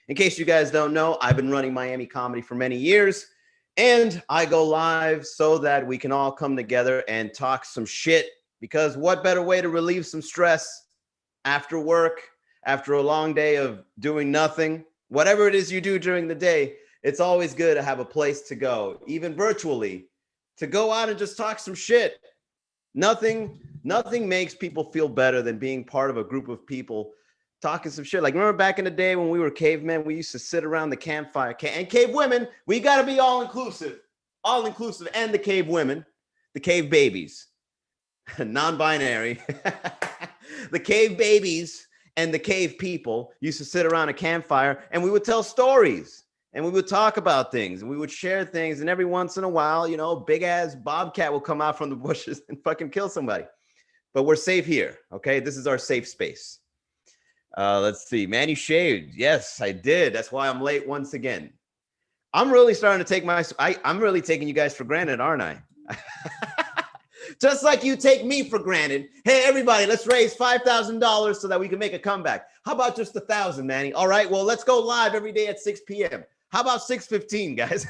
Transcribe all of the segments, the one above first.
In case you guys don't know, I've been running Miami Comedy for many years, and I go live so that we can all come together and talk some shit, because what better way to relieve some stress after work, after a long day of doing nothing, whatever it is you do during the day. It's always good to have a place to go, even virtually, to go out and just talk some shit. Nothing makes people feel better than being part of a group of people talking some shit. Like, remember back in the day when we were cavemen, we used to sit around the campfire. And cave women, we got to be all inclusive, and the cave women, the cave babies, non-binary, the cave babies and the cave people used to sit around a campfire, and we would tell stories, and we would talk about things, and we would share things. And every once in a while, you know, big ass bobcat will come out from the bushes and fucking kill somebody. But we're safe here, okay? This is our safe space. Let's see. Man, you shaved. Yes, I did. That's why I'm late once again. I'm really starting to take I'm really taking you guys for granted, aren't I? Just like you take me for granted. Hey, everybody, let's raise $5,000 so that we can make a comeback. How about just 1,000, Manny? All right, well, let's go live every day at 6 p.m. How about 6:15, guys?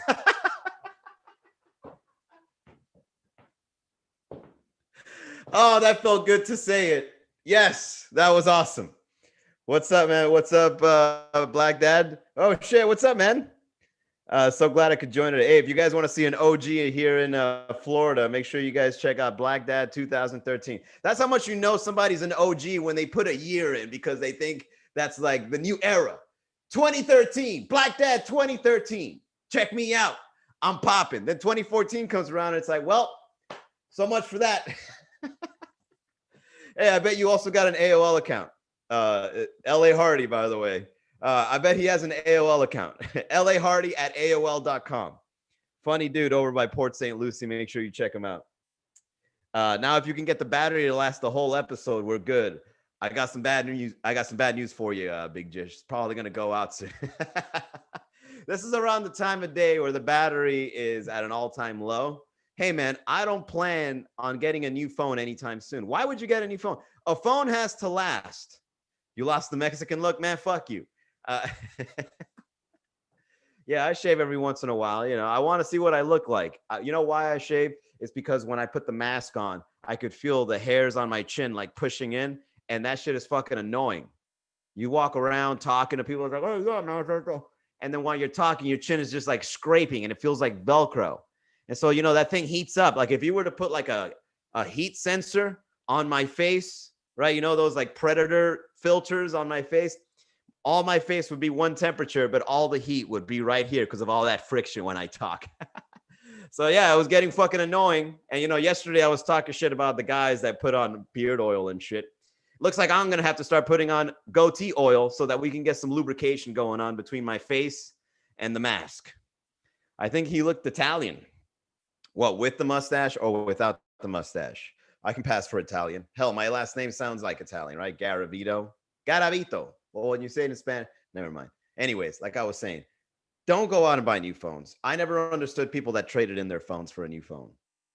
Oh, that felt good to say it. Yes, that was awesome. What's up, man? What's up, Black Dad? Oh, shit, what's up, man? So glad I could join it. Hey, if you guys want to see an OG here in Florida, make sure you guys check out Black Dad 2013. That's how much you know somebody's an OG when they put a year in, because they think that's like the new era. 2013, Black Dad 2013. Check me out. I'm popping. Then 2014 comes around and it's like, well, so much for that. Hey, I bet you also got an AOL account. LA Hardy, by the way. I bet he has an AOL account. lahardy@aol.com. Funny dude over by Port St. Lucie. Make sure you check him out. Now, if you can get the battery to last the whole episode, we're good. I got some bad news for you, Big Jish. It's probably going to go out soon. This is around the time of day where the battery is at an all-time low. Hey, man, I don't plan on getting a new phone anytime soon. Why would you get a new phone? A phone has to last. You lost the Mexican look, man? Fuck you. Yeah, I shave every once in a while. You know, I want to see what I look like. You know why I shave? It's because when I put the mask on, I could feel the hairs on my chin like pushing in, and that shit is fucking annoying. You walk around talking to people, like, oh, yeah, no. And then while you're talking, your chin is just like scraping, and it feels like Velcro. And so, you know, that thing heats up. Like if you were to put like a heat sensor on my face, right? You know, those like Predator filters on my face, all my face would be one temperature, but all the heat would be right here because of all that friction when I talk. So yeah, it was getting fucking annoying. And you know, yesterday I was talking shit about the guys that put on beard oil and shit. Looks like I'm gonna have to start putting on goatee oil so that we can get some lubrication going on between my face and the mask. I think he looked Italian. What, with the mustache or without the mustache? I can pass for Italian. Hell, my last name sounds like Italian, right? Garavito. Well, when you say it in Spanish, never mind. Anyways, like I was saying, don't go out and buy new phones. I never understood people that traded in their phones for a new phone.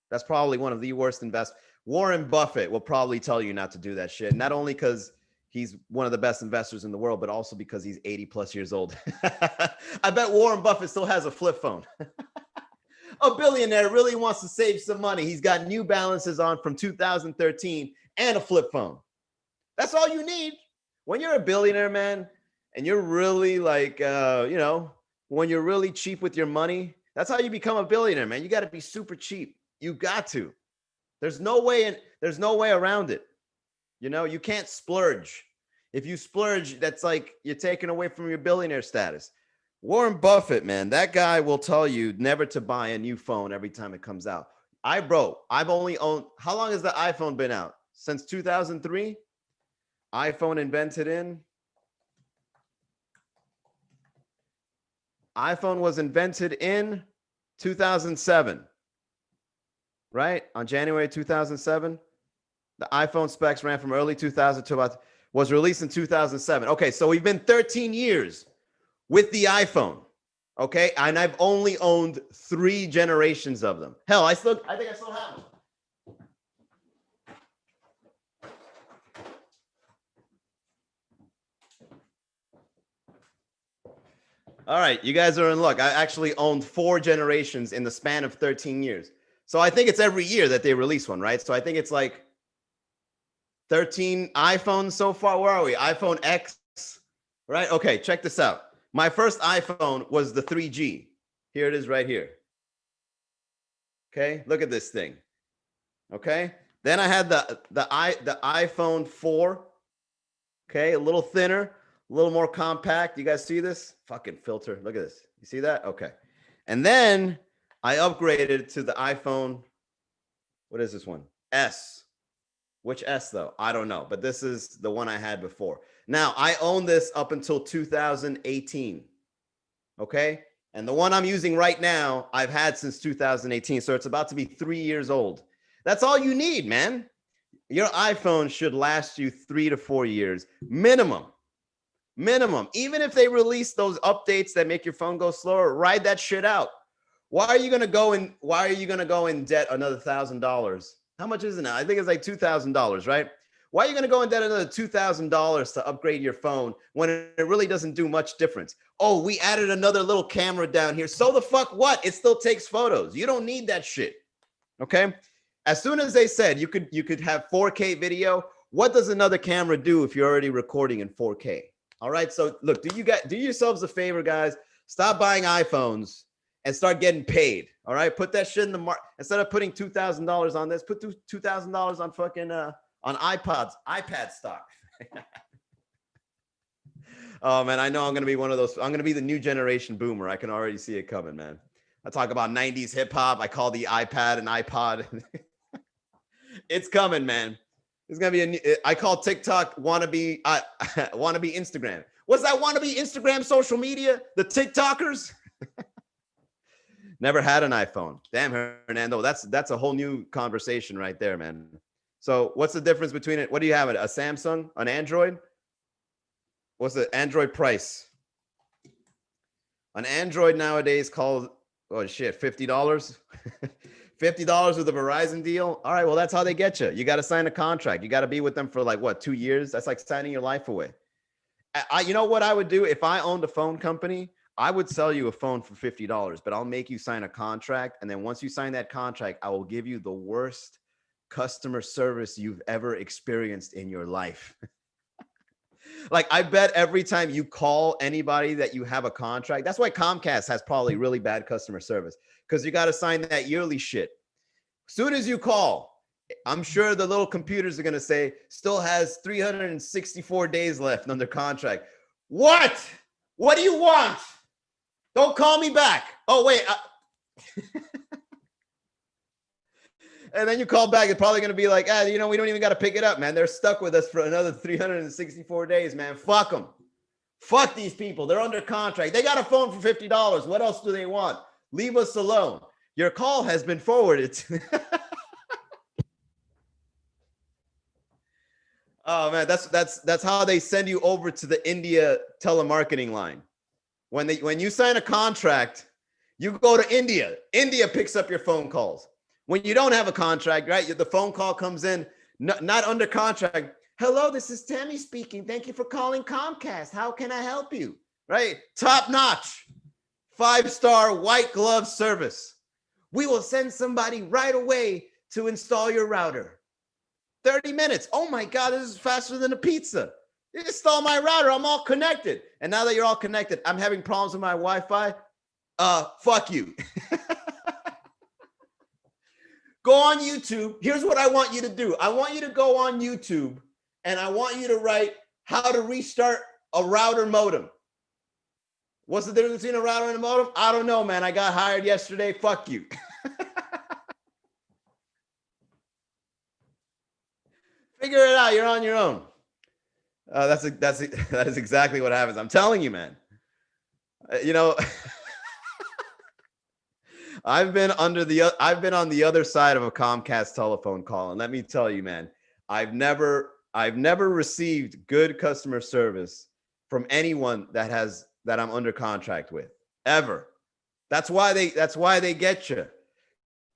That's probably one of the worst investments. Warren Buffett will probably tell you not to do that shit. Not only because he's one of the best investors in the world, but also because he's 80 plus years old. I bet Warren Buffett still has a flip phone. A billionaire really wants to save some money. He's got New Balances on from 2013 and a flip phone. That's all you need. When you're a billionaire, man, and you're really like, you know, when you're really cheap with your money, that's how you become a billionaire, man. You got to be super cheap. You got to. There's no way around it. You know, you can't splurge. If you splurge, that's like you're taking away from your billionaire status. Warren Buffett, man, that guy will tell you never to buy a new phone every time it comes out. I've only owned, how long has the iPhone been out? Since 2003? iPhone was invented in 2007, right? On January 2007. The iPhone specs ran from early 2000 to about, was released in 2007. Okay, so we've been 13 years with the iPhone, okay? And I've only owned 3 generations of them. Hell, I think I still have them. All right, you guys are in luck. I actually owned 4 generations in the span of 13 years. So I think it's every year that they release one, right? So I think it's like 13 iPhones so far. Where are we? iPhone X, right? Okay, check this out. My first iPhone was the 3G. Here it is right here. Okay, look at this thing. Okay, then I had the iPhone 4. Okay, a little thinner, a little more compact. You guys see this? Fucking filter. Look at this. You see that? Okay. And then I upgraded to the iPhone. What is this one? S. Which S though? I don't know, but this is the one I had before. Now, I own this up until 2018. Okay? And the one I'm using right now, I've had since 2018. So it's about to be 3 years old. That's all you need, man. Your iPhone should last you 3 to 4 years minimum. Minimum. Even if they release those updates that make your phone go slower, ride that shit out. Why are you gonna go in debt another $1,000? How much is it now? I think it's like $2,000, right? Why are you gonna go in debt another $2,000 to upgrade your phone when it really doesn't do much difference? Oh, we added another little camera down here. So the fuck what? It still takes photos. You don't need that shit. Okay. As soon as they said you could have 4K video, what does another camera do if you're already recording in 4K? All right. So look, do yourselves a favor, guys. Stop buying iPhones and start getting paid. All right. Put that shit in the market. Instead of putting $2,000 on this, put $2,000 on fucking on iPad stock. Oh man, I know I'm gonna be one of those. I'm gonna be the new generation boomer. I can already see it coming, man. I talk about 90s hip hop. I call the iPad an iPod. It's coming, man. There's gonna be I call TikTok wannabe Instagram. What's that wannabe Instagram social media? The TikTokers? Never had an iPhone. Damn, Hernando. That's a whole new conversation right there, man. So what's the difference between it? What do you have? A Samsung? An Android? What's the Android price? An Android nowadays called, oh shit, $50? $50 with a Verizon deal? All right, well, that's how they get you. You got to sign a contract. You got to be with them for like, what, 2 years? That's like signing your life away. You know what I would do if I owned a phone company? I would sell you a phone for $50, but I'll make you sign a contract. And then once you sign that contract, I will give you the worst customer service you've ever experienced in your life. Like, I bet every time you call anybody that you have a contract, that's why Comcast has probably really bad customer service, because you got to sign that yearly shit. Soon as you call, I'm sure the little computers are going to say, still has 364 days left under contract. What? What do you want? Don't call me back. Oh, wait. And then you call back, it's probably going to be like, we don't even got to pick it up, man. They're stuck with us for another 364 days, man. Fuck them. Fuck these people. They're under contract. They got a phone for $50. What else do they want? Leave us alone. Your call has been forwarded. Oh, man, that's how they send you over to the India telemarketing line. When you sign a contract, you go to India. India picks up your phone calls. When you don't have a contract, right? The phone call comes in, not under contract. Hello, this is Tammy speaking. Thank you for calling Comcast. How can I help you? Right? Top notch, 5-star white glove service. We will send somebody right away to install your router. 30 minutes. Oh my God, this is faster than a pizza. Install my router. I'm all connected. And now that you're all connected, I'm having problems with my Wi-Fi. Fuck you. Go on YouTube. Here's what I want you to do. I want you to go on YouTube and I want you to write how to restart a router modem. What's the difference between a router and a modem? I don't know, man. I got hired yesterday. Fuck you. Figure it out. You're on your own. That is exactly what happens. I'm telling you, man. I've been on the other side of a Comcast telephone call, and let me tell you, man, I've never received good customer service from anyone that I'm under contract with, ever. That's why they get you.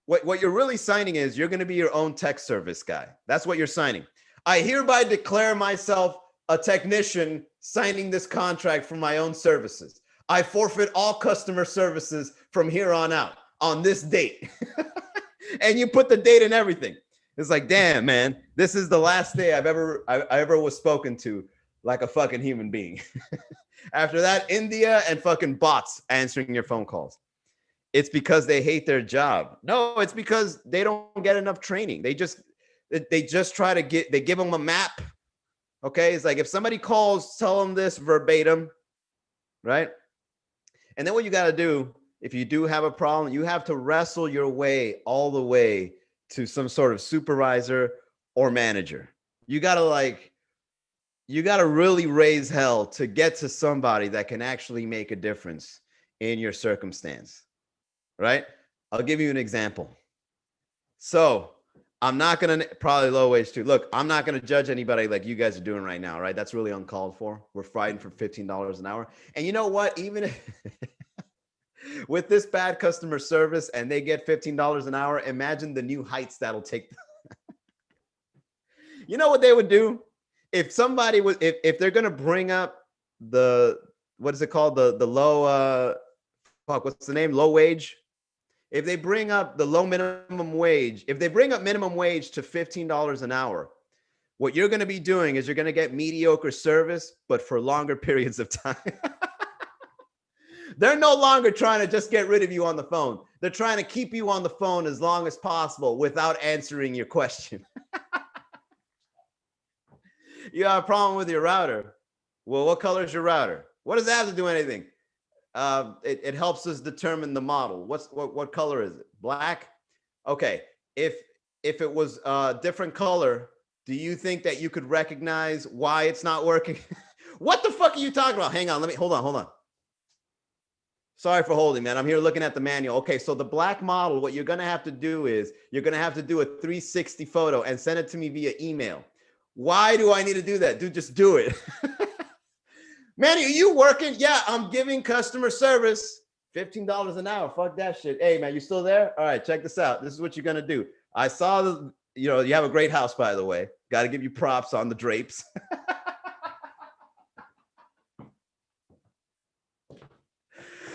What you're really signing is you're going to be your own tech service guy. That's what you're signing. I hereby declare myself a technician signing this contract for my own services. I forfeit all customer services from here on out on this date. And you put the date and everything. It's like, damn, man, this is the last day I ever was spoken to like a fucking human being. After that, India and fucking bots answering your phone calls. It's because they hate their job. No, it's because they don't get enough training. They just try to they give them a map. Okay, it's like if somebody calls, tell them this verbatim, right? And then what you got to do, if you do have a problem, you have to wrestle your way all the way to some sort of supervisor or manager. You got to really raise hell to get to somebody that can actually make a difference in your circumstance, right? I'll give you an example. So I'm not going to, probably low wage too. Look, I'm not going to judge anybody like you guys are doing right now, right? That's really uncalled for. We're fighting for $15 an hour. And you know what? Even if with this bad customer service and they get $15 an hour, imagine the new heights that'll take. You know what they would do? If somebody was, if they're going to bring up the, what is it called? The low, what's the name? Low wage. If they bring up the low minimum wage, if they bring up minimum wage to $15 an hour, what you're going to be doing is you're going to get mediocre service, but for longer periods of time. They're no longer trying to just get rid of you on the phone. They're trying to keep you on the phone as long as possible without answering your question. You have a problem with your router. Well, what color is your router? What does that have to do with anything? It helps us determine the model. What color is it? Black? Okay. If it was a different color, do you think that you could recognize why it's not working? What the fuck are you talking about? Hang on. Hold on. Sorry for holding, man. I'm here looking at the manual. Okay, so the black model, what you're going to have to do is you're going to have to do a 360 photo and send it to me via email. Why do I need to do that? Dude, just do it. Manny, are you working? Yeah, I'm giving customer service $15 an hour. Fuck that shit. Hey, man, you still there? All right, check this out. This is what you're going to do. I saw you have a great house, by the way. Got to give you props on the drapes.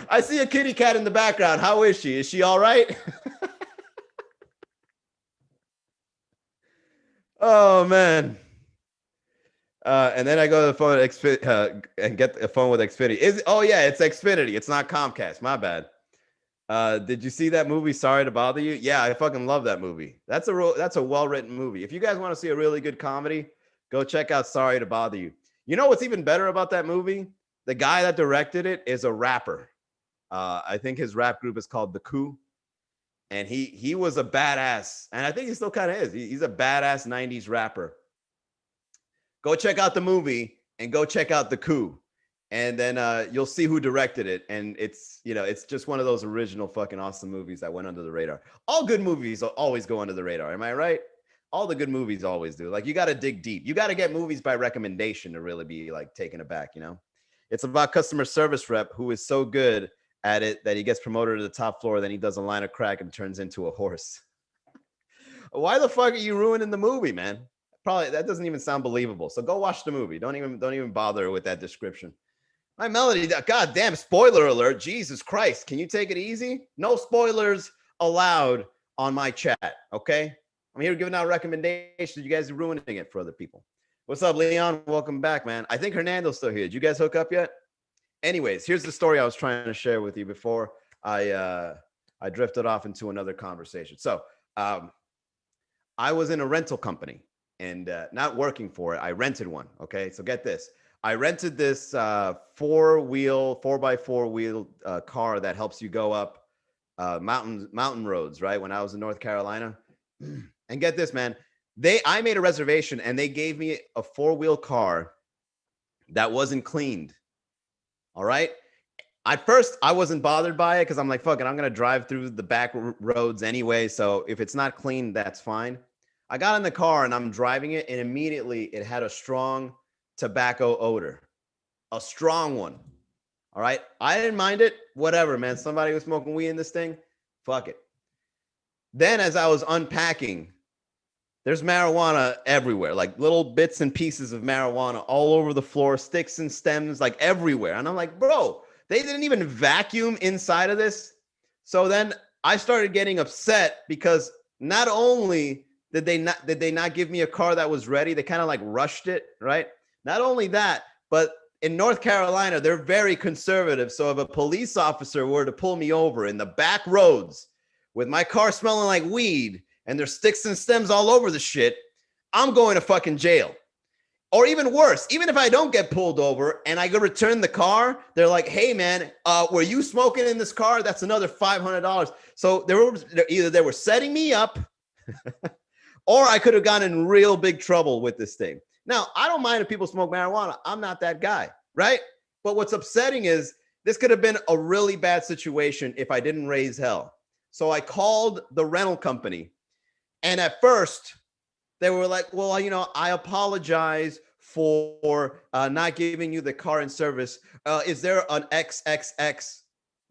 I see a kitty cat in the background. How is she? Is she all right? Oh, man. And then I go to the phone and get a phone with Xfinity. Oh, yeah, it's Xfinity. It's not Comcast. My bad. Did you see that movie, Sorry to Bother You? Yeah, I fucking love that movie. That's a well-written movie. If you guys want to see a really good comedy, go check out Sorry to Bother You. You know what's even better about that movie? The guy that directed it is a rapper. I think his rap group is called The Coup. And he was a badass. And I think he still kind of is. He's a badass 90s rapper. Go check out the movie and go check out The Coup. And then you'll see who directed it. And it's just one of those original fucking awesome movies that went under the radar. All good movies always go under the radar. Am I right? All the good movies always do. Like, you got to dig deep. You got to get movies by recommendation to really be like taken aback, It's about customer service rep who is so good at it that he gets promoted to the top floor, then he does a line of crack and turns into a horse. Why the fuck are you ruining the movie, man? Probably that doesn't even sound believable. So go watch the movie. Don't even bother with that description. My Melody, god damn, spoiler alert. Jesus Christ. Can you take it easy? No spoilers allowed on my chat. Okay. I'm here giving out recommendations. You guys are ruining it for other people. What's up, Leon? Welcome back, man. I think Hernando's still here. Did you guys hook up yet? Anyways, here's the story I was trying to share with you before I drifted off into another conversation. So I was in a rental company and not working for it. I rented one. Okay, so get this. I rented this 4x4 wheel car that helps you go up mountain roads, right? When I was in North Carolina. And get this, man. I made a reservation and they gave me a 4-wheel car that wasn't cleaned. All right. At first, I wasn't bothered by it because I'm like, fuck it, I'm going to drive through the back roads anyway. So if it's not clean, that's fine. I got in the car and I'm driving it, and immediately it had a strong tobacco odor, a strong one. All right. I didn't mind it. Whatever, man. Somebody was smoking weed in this thing. Fuck it. Then as I was unpacking, there's marijuana everywhere, like little bits and pieces of marijuana all over the floor, sticks and stems, like everywhere. And I'm like, bro, They didn't even vacuum inside of this. So then I started getting upset because not only did they not give me a car that was ready, they kind of like rushed it, right? Not only that, but in North Carolina, they're very conservative. So if a police officer were to pull me over in the back roads with my car smelling like weed and there's sticks and stems all over the shit, I'm going to fucking jail. Or even worse, even if I don't get pulled over and I go return the car, they're like, hey, man, were you smoking in this car? That's another $500. So either they were setting me up or I could have gotten in real big trouble with this thing. Now, I don't mind if people smoke marijuana. I'm not that guy, right? But what's upsetting is this could have been a really bad situation if I didn't raise hell. So I called the rental company. And at first, they were like, well, you know, I apologize for not giving you the car in service. Is there an XXX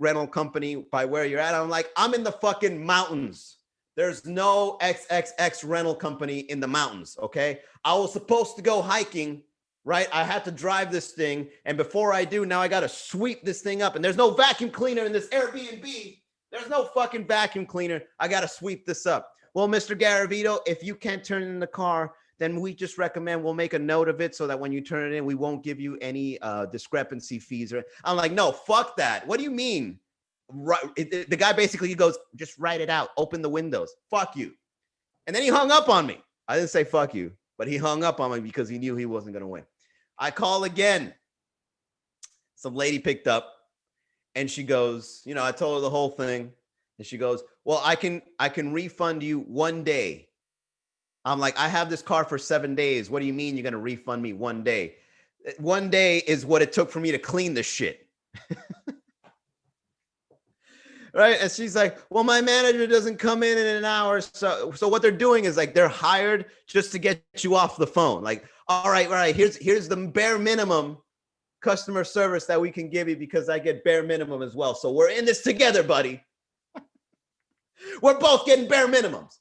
rental company by where you're at? I'm like, I'm in the fucking mountains. There's no XXX rental company in the mountains, okay? I was supposed to go hiking, right? I had to drive this thing. And before I do, now I got to sweep this thing up. And there's no vacuum cleaner in this Airbnb. There's no fucking vacuum cleaner. I got to sweep this up. Well, Mr. Garavito, if you can't turn in the car, then we just recommend we'll make a note of it so that when you turn it in, we won't give you any discrepancy fees. I'm like, no, fuck that. What do you mean? Right? The guy basically goes, just write it out. Open the windows. Fuck you. And then he hung up on me. I didn't say fuck you, but he hung up on me because he knew he wasn't going to win. I call again. Some lady picked up and she goes, you know, I told her the whole thing. And she goes, well, I can refund you 1 day. I'm like, I have this car for 7 days. What do you mean you're going to refund me 1 day? 1 day is what it took for me to clean the shit. Right? And she's like, well, my manager doesn't come in an hour. So what they're doing is like, they're hired just to get you off the phone. Like, all right, here's the bare minimum customer service that we can give you because I get bare minimum as well. So we're in this together, buddy. We're both getting bare minimums.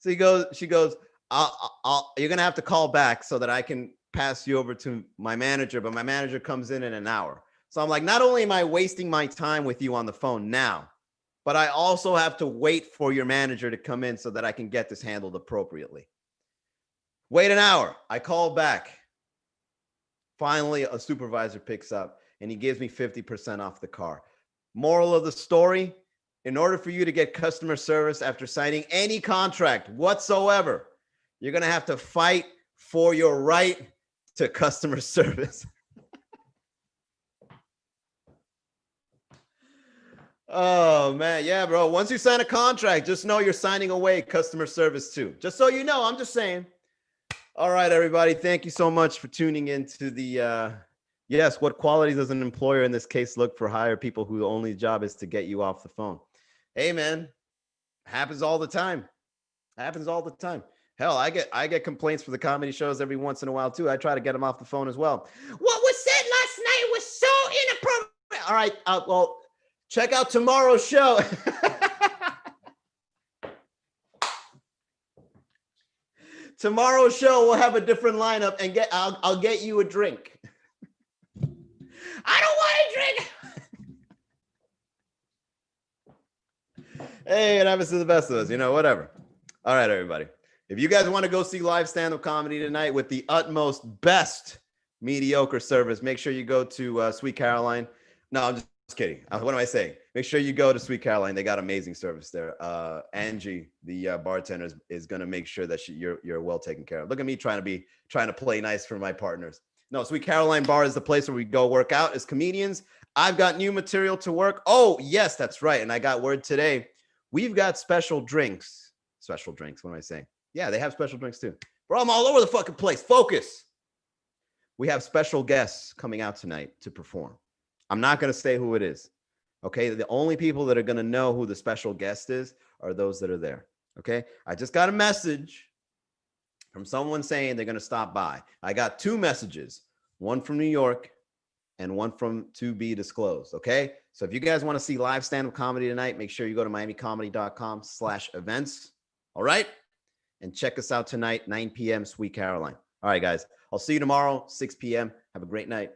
So she goes, you're going to have to call back so that I can pass you over to my manager, but my manager comes in an hour. So I'm like, not only am I wasting my time with you on the phone now, but I also have to wait for your manager to come in so that I can get this handled appropriately. Wait an hour. I call back. Finally, a supervisor picks up and he gives me 50% off the car. Moral of the story, in order for you to get customer service after signing any contract whatsoever, you're going to have to fight for your right to customer service. Oh, man. Yeah, bro. Once you sign a contract, just know you're signing away customer service too. Just so you know, I'm just saying. All right, everybody. Thank you so much for tuning into the, yes, what quality does an employer in this case look for? Hire people whose only job is to get you off the phone. Hey, man, happens all the time. Happens all the time. Hell, I get complaints for the comedy shows every once in a while too. I try to get them off the phone as well. What was said last night was so inappropriate. All right, well, check out tomorrow's show. Tomorrow's show we'll have a different lineup and I'll get you a drink. I don't want a drink. Hey, it happens to the best of us, you know, whatever. All right, everybody. If you guys want to go see live stand-up comedy tonight with the utmost best mediocre service, make sure you go to Sweet Caroline. No, I'm just kidding. What am I saying? Make sure you go to Sweet Caroline. They got amazing service there. Angie, the bartender, is going to make sure that you're well taken care of. Look at me trying to play nice for my partners. No, Sweet Caroline Bar is the place where we go work out as comedians. I've got new material to work. Oh, yes, that's right. And I got word today. We've got special drinks. Special drinks. What am I saying? Yeah, they have special drinks too. Bro, I'm all over the fucking place. Focus. We have special guests coming out tonight to perform. I'm not going to say who it is. Okay. The only people that are going to know who the special guest is are those that are there. Okay. I just got a message from someone saying they're going to stop by. I got 2 messages, one from New York and one from to be disclosed. Okay. So if you guys want to see live stand-up comedy tonight, make sure you go to miamicomedy.com/events. All right. And check us out tonight, 9 p.m. Sweet Caroline. All right, guys. I'll see you tomorrow, 6 p.m. Have a great night.